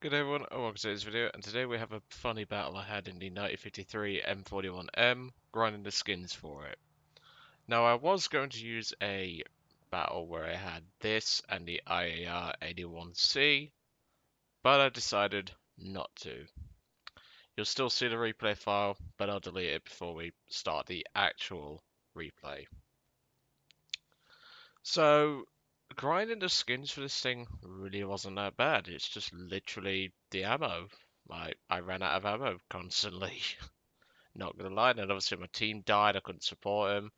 Good everyone, and welcome to this video, and today we have a funny battle I had in the 1953 M41M, grinding the skins for it. Now I was going to use a battle where I had this and the IAR 81C, but I decided not to. You'll still see the replay file, but I'll delete it before we start the actual replay. So, grinding the skins for this thing really wasn't that bad. It's just literally the ammo. I ran out of ammo constantly. Not gonna lie, and obviously my team died. I couldn't support him,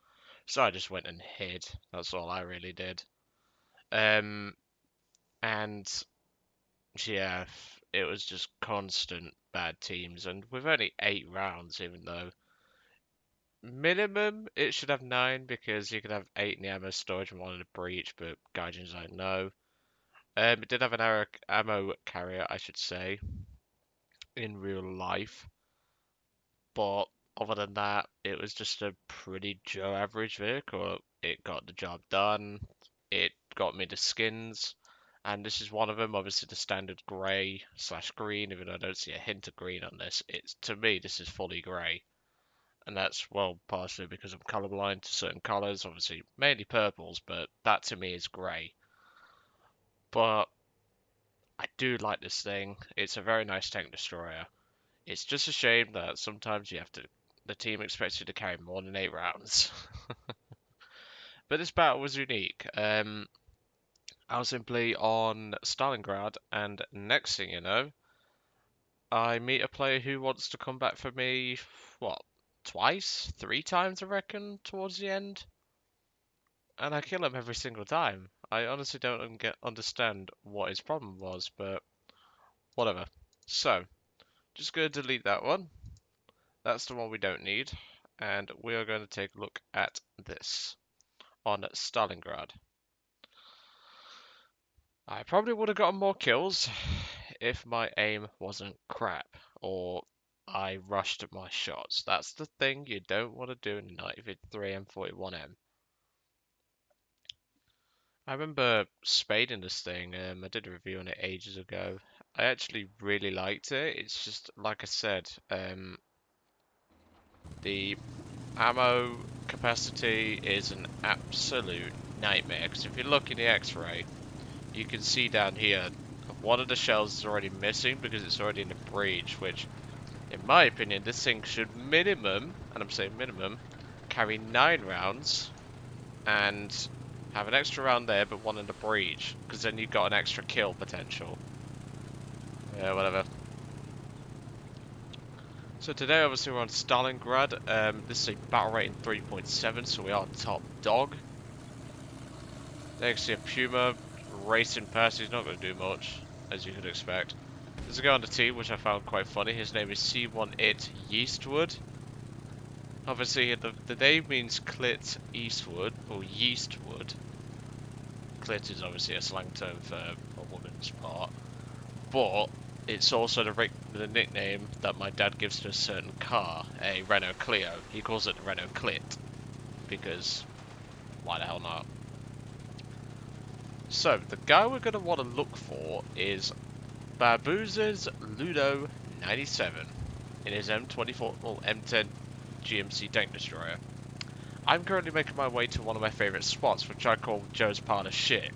so I just went and hid. That's all I really did. And yeah, it was just constant bad teams, and with only 8 rounds, even though minimum it should have 9 because you could have 8 in the ammo storage and 1 in the breach, but Gaijin's like no. It did have an ammo carrier, I should say, in real life, but other than that, it was just a pretty Joe average vehicle. It got the job done. It got me the skins, and this is one of them. Obviously, the standard grey slash green. Even though I don't see a hint of green on this, it's to me this is fully grey, and that's well partially because I'm colorblind to certain colors. Obviously, mainly purples, but that to me is grey. But I do like this thing. It's a very nice tank destroyer. It's just a shame that sometimes the team expects you to carry more than 8 rounds. But this battle was unique. I was simply on Stalingrad, and next thing you know, I meet a player who wants to come back for me, what, twice? 3 times, I reckon, towards the end? And I kill him every single time. I honestly don't understand what his problem was, but whatever. So, just going to delete that one. That's the one we don't need. And we are going to take a look at this on Stalingrad. I probably would have gotten more kills if my aim wasn't crap or I rushed my shots. That's the thing you don't want to do in 1953 M41M. I remember spading this thing. I did a review on it ages ago. I actually really liked it. It's just like I said, the ammo capacity is an absolute nightmare. Because if you look in the X-ray, you can see down here one of the shells is already missing because it's already in the breach, which in my opinion this thing should minimum, and I'm saying minimum, carry 9 rounds and have an extra round there but 1 in the breach, because then you've got an extra kill potential. Yeah, whatever. So today obviously we're on Stalingrad. This is a battle rating 3.7, so we are top dog. There you can see a Puma racing past. He's not going to do much, as you could expect. There's a guy on the team which I found quite funny. His name is C1IT Yeastwood. Obviously, the name means Clit Eastwood, or Yeastwood. Clit is obviously a slang term for a woman's part. But it's also the nickname that my dad gives to a certain car, a Renault Clio. He calls it the Renault Clit, because why the hell not? So, the guy we're going to want to look for is Barbouz's Ludo 97 in his M24 or M10 GMC tank destroyer. I'm currently making my way to one of my favourite spots, which I call Joe's pile of shit,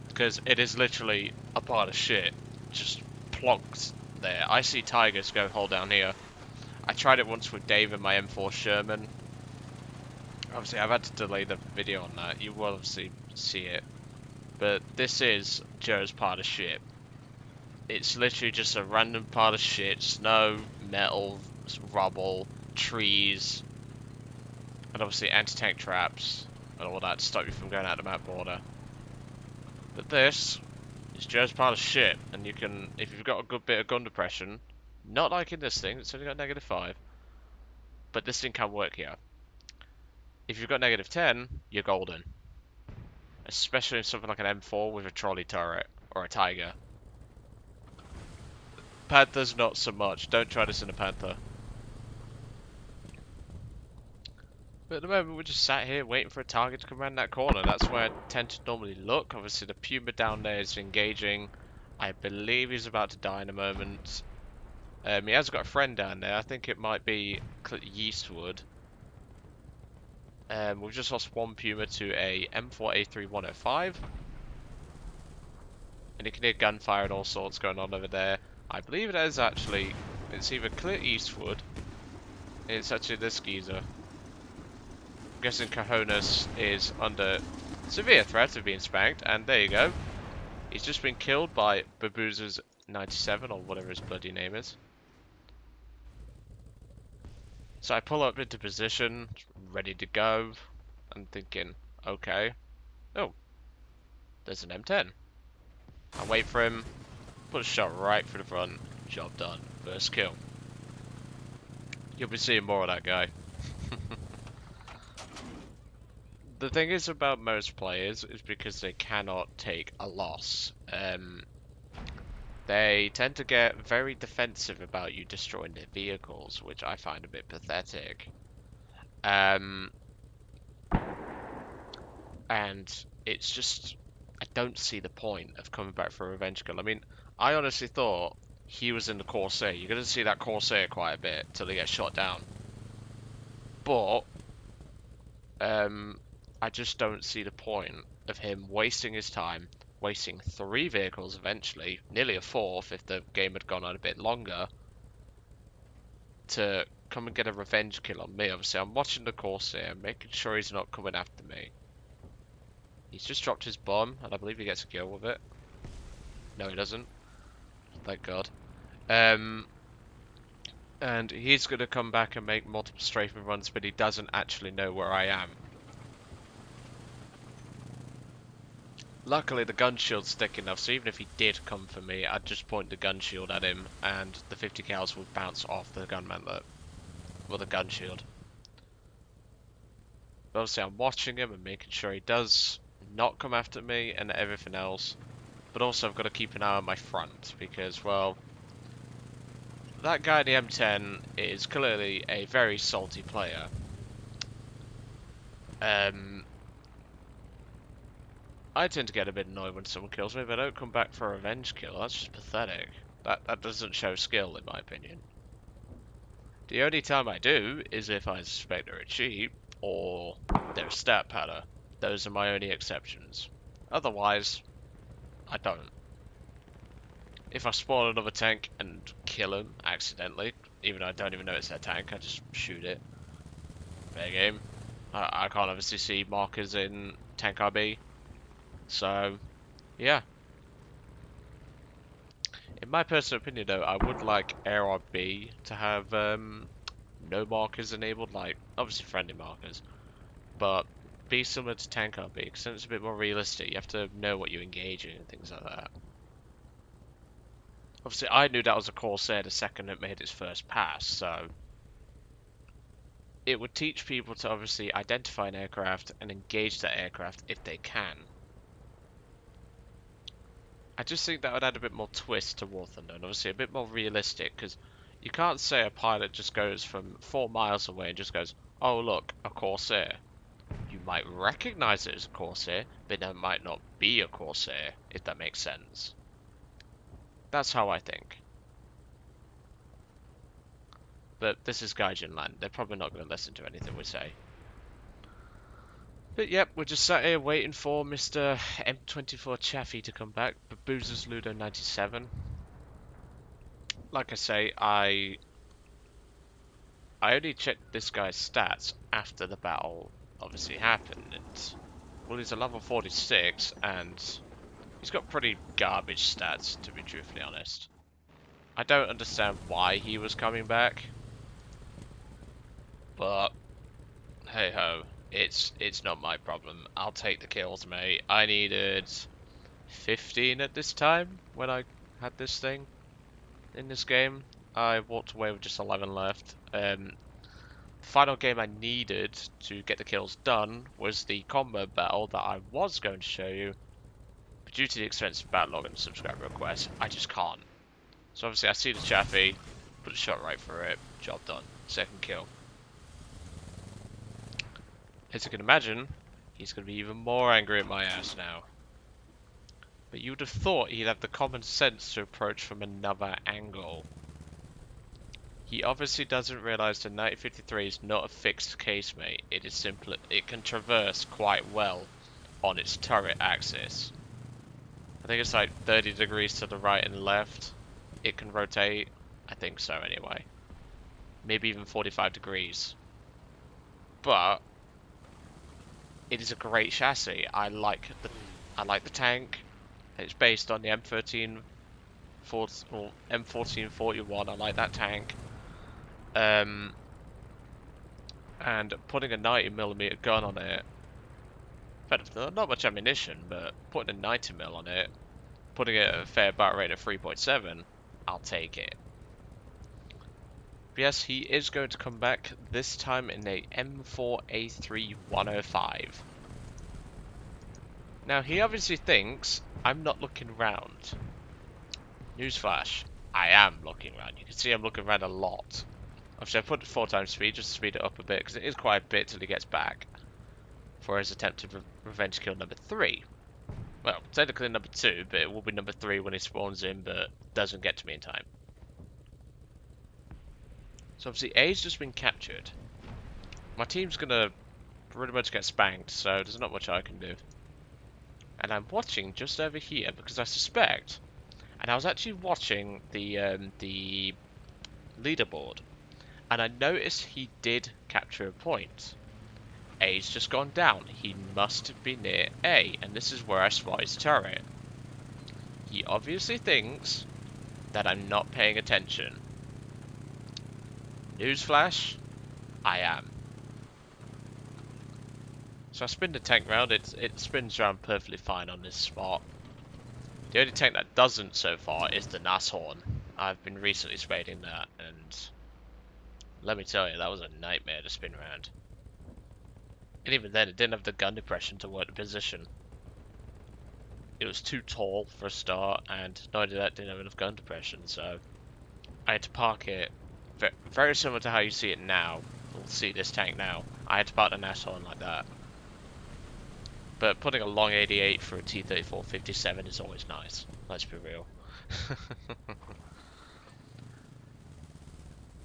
because it is literally a pile of shit just plonked there. I see tigers go hold down here. I tried it once with Dave in my M4 Sherman. Obviously, I've had to delay the video on that. You will obviously see it. But this is Joe's pile of shit. It's literally just a random pile of shit. Snow, metal, rubble, trees, and obviously anti-tank traps and all that to stop you from going out the map border. But this is Joe's pile of shit, and you can, if you've got a good bit of gun depression, not like in this thing, it's only got -5, but this thing can work here. If you've got -10, you're golden. Especially in something like an M4 with a trolley turret, or a Tiger. Panther's not so much, don't try this in a Panther. But at the moment we're just sat here waiting for a target to come around that corner. That's where I tend to normally look. Obviously the Puma down there is engaging. I believe he's about to die in a moment. He has got a friend down there. I think it might be Yeastwood. We've just lost one Puma to a M41M. And you can hear gunfire and all sorts going on over there. I believe it is actually, it's either Clint Eastwood, it's actually this geezer. I'm guessing Cojones is under severe threat of being spanked, and there you go. He's just been killed by Baboozer's 97, or whatever his bloody name is. So I pull up into position, ready to go. I'm thinking, okay. Oh, there's an M10. I wait for him, put a shot right through the front, job done, first kill. You'll be seeing more of that guy. The thing is about most players is because they cannot take a loss. They tend to get very defensive about you destroying their vehicles, which I find a bit pathetic. And it's just, I don't see the point of coming back for a revenge kill. I mean, I honestly thought he was in the Corsair. You're going to see that Corsair quite a bit till he gets shot down. But I just don't see the point of him wasting his time, wasting 3 vehicles eventually, nearly a 4th if the game had gone on a bit longer, to come and get a revenge kill on me. Obviously, I'm watching the Corsair, making sure he's not coming after me. He's just dropped his bomb, and I believe he gets a kill with it. No, he doesn't. Thank God. And he's going to come back and make multiple strafing runs, but he doesn't actually know where I am. Luckily, the gun shield's thick enough, so even if he did come for me, I'd just point the gun shield at him, and the 50 cals would bounce off the gun mantlet. Well, the gun shield. But obviously, I'm watching him and making sure he does not come after me and everything else. But also, I've got to keep an eye on my front, because, well, that guy in the M10 is clearly a very salty player. I tend to get a bit annoyed when someone kills me, but I don't come back for a revenge kill. That's just pathetic. That doesn't show skill, in my opinion. The only time I do is if I suspect they're a cheat, or they're a stat padder. Those are my only exceptions. Otherwise, I don't. If I spawn another tank and kill him accidentally, even though I don't even know it's their tank, I just shoot it. Fair game. I can't obviously see markers in tank RB. So, yeah. In my personal opinion, though, I would like Air RB to have no markers enabled, like, obviously friendly markers, but be similar to Tank RB, because then it's a bit more realistic. You have to know what you engage in and things like that. Obviously, I knew that was a Corsair the second it made its first pass, so it would teach people to obviously identify an aircraft and engage that aircraft if they can. I just think that would add a bit more twist to War Thunder, and obviously a bit more realistic, because you can't say a pilot just goes from 4 miles away and just goes, oh look, a Corsair. You might recognize it as a Corsair, but it might not be a Corsair, if that makes sense. That's how I think. But this is Gaijin land, they're probably not going to listen to anything we say. But yep, we're just sat here waiting for Mr. M24 Chaffee to come back, Baboozer's Ludo 97. Like I say, I only checked this guy's stats after the battle obviously happened. And, well, he's a level 46, and he's got pretty garbage stats, to be truthfully honest. I don't understand why he was coming back, but hey ho, it's not my problem. I'll take the kills, mate. I needed 15 at this time when I had this thing in this game. I walked away with just 11 left. The final game I needed to get the kills done was the combo battle that I was going to show you, but due to the expensive battle log and subscriber requests, I just can't. So obviously I see the Chaffee, put a shot right through it, job done, second kill. As you can imagine, he's going to be even more angry at my ass now. But you would have thought he'd have the common sense to approach from another angle. He obviously doesn't realise the 9053 is not a fixed casemate. It is simply, it can traverse quite well on its turret axis. I think it's like 30 degrees to the right and left. It can rotate. I think so anyway. Maybe even 45 degrees. But it is a great chassis. I like the tank. It's based on the M1441. I like that tank. And putting a 90mm gun on it. In fact, not much ammunition, but putting a 90mm on it, putting it at a fair bar rate of 3.7, I'll take it. But yes, he is going to come back, this time in a M4A3 105. Now, he obviously thinks I'm not looking round. Newsflash, I am looking around. You can see I'm looking around a lot. Obviously, I put 4 times speed just to speed it up a bit, because it is quite a bit till he gets back for his attempted revenge kill number 3. Well, technically number 2, but it will be number 3 when he spawns in, but doesn't get to me in time. So obviously A's just been captured. My team's gonna pretty much get spanked, so there's not much I can do. And I'm watching just over here because I suspect, and I was actually watching the leaderboard, and I noticed he did capture a point. A's just gone down. He must be near A, and this is where I spot his turret. He obviously thinks that I'm not paying attention. Newsflash, I am. So I spin the tank round, it spins around perfectly fine on this spot. The only tank that doesn't so far is the Nashorn. I've been recently spading that, and let me tell you, that was a nightmare to spin around. And even then, it didn't have the gun depression to work the position. It was too tall for a start, and not only that, didn't have enough gun depression, so I had to park it very similar to how you see it now. We'll see this tank now. I had to park the Nashorn like that. But putting a long 88 for a T-34-57 is always nice. Let's be real.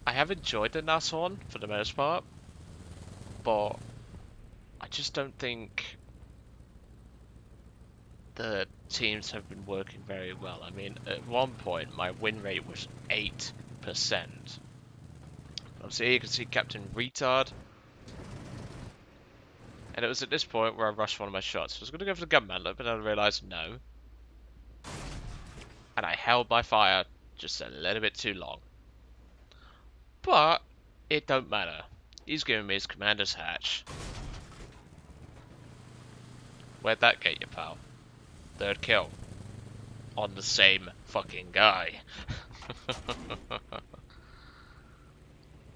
I have enjoyed the Nashorn for the most part, but I just don't think the teams have been working very well. I mean, at one point my win rate was 8%. Obviously, you can see Captain Retard. And it was at this point where I rushed one of my shots. I was going to go for the gun mantlet, but I realised no. And I held my fire just a little bit too long. But it don't matter. He's giving me his commander's hatch. Where'd that get you, pal? 3rd kill. On the same fucking guy.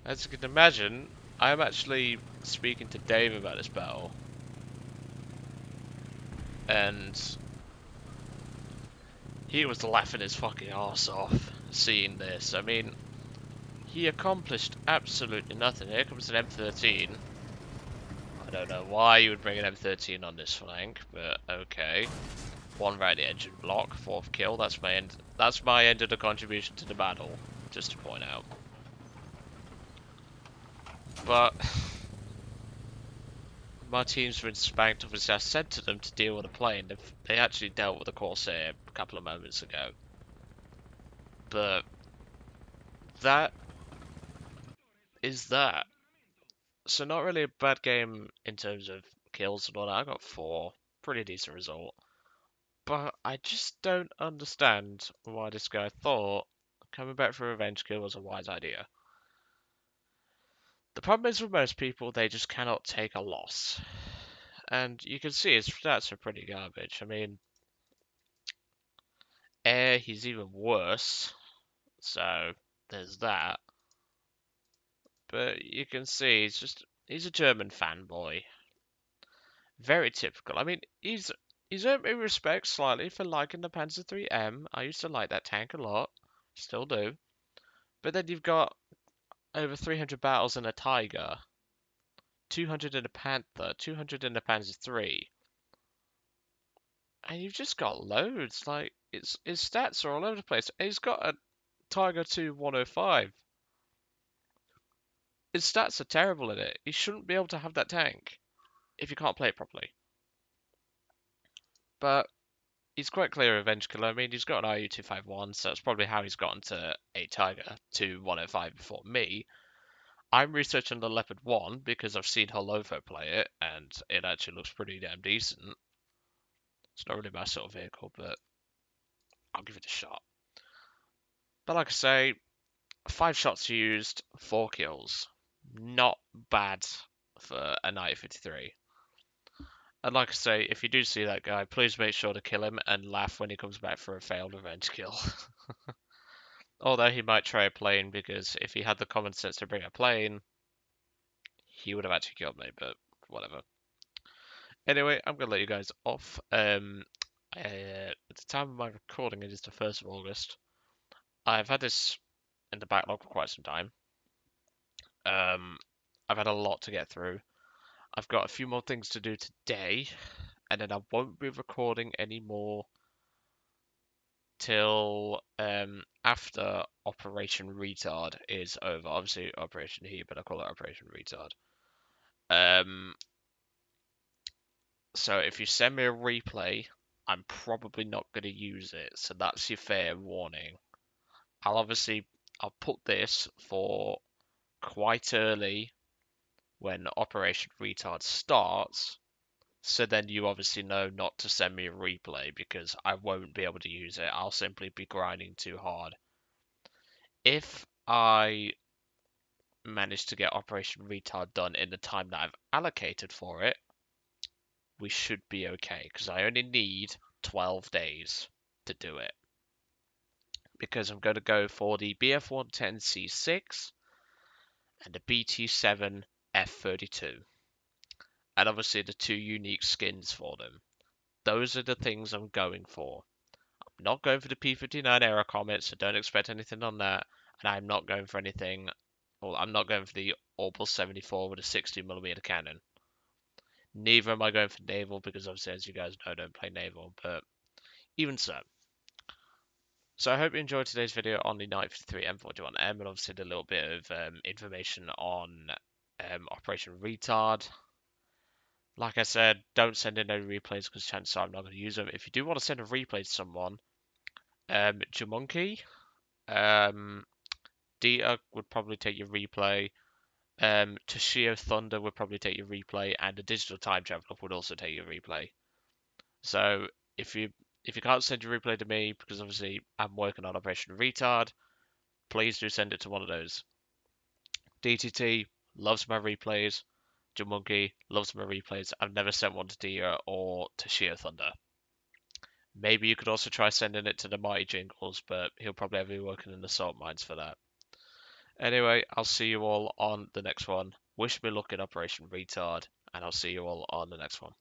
As you can imagine, I'm actually speaking to Dave about this battle. And he was laughing his fucking arse off seeing this. I mean, he accomplished absolutely nothing. Here comes an M13. I don't know why you would bring an M13 on this flank, but okay. 1 right at the engine block, 4th kill. That's my end. That's my end of the contribution to the battle, just to point out. But my team's been spanked. Obviously, I said to them to deal with the plane. They actually dealt with the Corsair a couple of moments ago. But that is that. So not really a bad game in terms of kills and all that. I got 4. Pretty decent result. But I just don't understand why this guy thought coming back for a revenge kill was a wise idea. The problem is with most people, they just cannot take a loss. And you can see his stats are pretty garbage. I mean, air, he's even worse. So, there's that. But you can see he's a German fanboy. Very typical. I mean, he's earned me respect slightly for liking the Panzer IIIM. I used to like that tank a lot. Still do. But then you've got over 300 battles in a Tiger. 200 in a Panther. 200 in a Panzer III. And you've just got loads. Like his stats are all over the place. He's got a Tiger 2 105. His stats are terrible in it. He shouldn't be able to have that tank if you can't play it properly. But he's quite clear Revenge Killer. I mean, he's got an RU-251, so that's probably how he's gotten to a Tiger to 105 before me. I'm researching the Leopard 1 because I've seen Holovo play it, and it actually looks pretty damn decent. It's not really my sort of vehicle, but I'll give it a shot. But like I say, 5 shots used, 4 kills. Not bad for a Night 53. And like I say, if you do see that guy, please make sure to kill him and laugh when he comes back for a failed revenge kill. Although he might try a plane, because if he had the common sense to bring a plane, he would have actually killed me, but whatever. Anyway, I'm going to let you guys off. At the time of my recording, it is the 1st of August. I've had this in the backlog for quite some time. I've had a lot to get through. I've got a few more things to do today, and then I won't be recording anymore till after Operation Retard is over. Obviously, Operation Heat, but I call it Operation Retard. So if you send me a replay, I'm probably not going to use it. So that's your fair warning. I'll put this for quite early when Operation Retard starts. So then you obviously know not to send me a replay because I won't be able to use it. I'll simply be grinding too hard. If I manage to get Operation Retard done in the time that I've allocated for it, we should be okay because I only need 12 days to do it. Because I'm going to go for the BF110C6 and the BT7 F32. And obviously the 2 unique skins for them. Those are the things I'm going for. I'm not going for the P59 Aero Comet, so don't expect anything on that. And I'm not going for anything, well, I'm not going for the Orbal 74 with a 60mm cannon. Neither am I going for Naval, because obviously, as you guys know, I don't play Naval, but even so. So I hope you enjoyed today's video on the 953 M41M, and obviously a little bit of information on Operation Retard. Like I said, don't send in no replays because chances are I'm not going to use them. If you do want to send a replay to someone, Jamonkey, Dita would probably take your replay. Toshio Thunder would probably take your replay, and the Digital Time Traveler would also take your replay. So if you can't send your replay to me because obviously I'm working on Operation Retard, please do send it to one of those. DTT loves my replays. Jamonkey loves my replays. I've never sent one to Dia or to Sheer Thunder. Maybe you could also try sending it to the Mighty Jingles, but he'll probably have you working in the salt mines for that. Anyway, I'll see you all on the next one. Wish me luck in Operation Retard, and I'll see you all on the next one.